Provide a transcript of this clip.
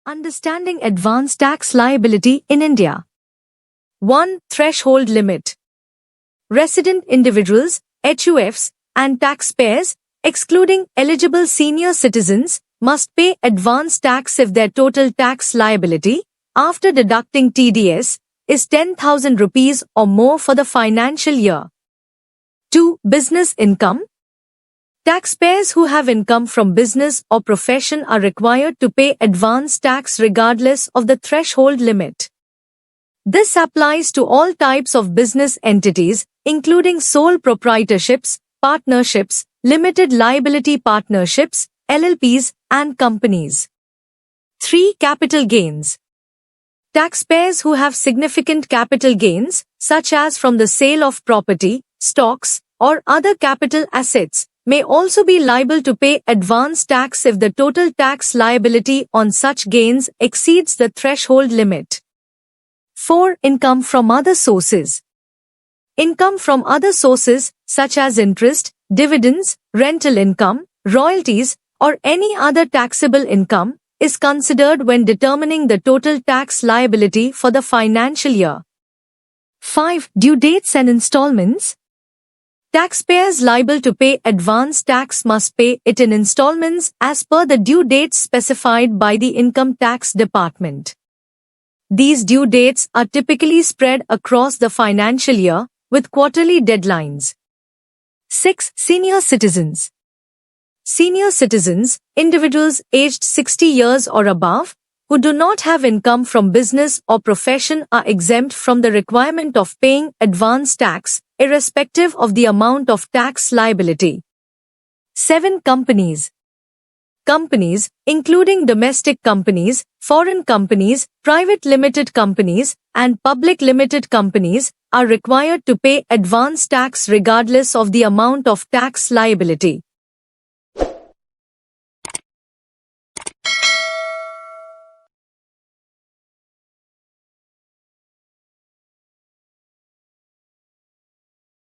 Understanding advanced tax liability in India. 1. Threshold limit. Resident individuals, HUFs, and taxpayers, excluding eligible senior citizens, must pay advance tax if their total tax liability, after deducting TDS, is 10,000 rupees or more for the financial year. 2. Business income. Taxpayers who have income from business or profession are required to pay advance tax regardless of the threshold limit. This applies to all types of business entities, including sole proprietorships, partnerships, limited liability partnerships, LLPs, and companies. 3. Capital gains. Taxpayers who have significant capital gains, such as from the sale of property, stocks, or other capital assets, may also be liable to pay advance tax if the total tax liability on such gains exceeds the threshold limit. 4. Income from other sources. Income from other sources, such as interest, dividends, rental income, royalties, or any other taxable income, is considered when determining the total tax liability for the financial year. 5. Due dates and installments. Taxpayers liable to pay advance tax must pay it in installments as per the due dates specified by the Income Tax Department. These due dates are typically spread across the financial year, with quarterly deadlines. 6. Senior citizens. Senior citizens, individuals aged 60 years or above, who do not have income from business or profession are exempt from the requirement of paying advance tax, irrespective of the amount of tax liability. 7. Companies. Companies, including domestic companies, foreign companies, private limited companies, and public limited companies, are required to pay advance tax regardless of the amount of tax liability.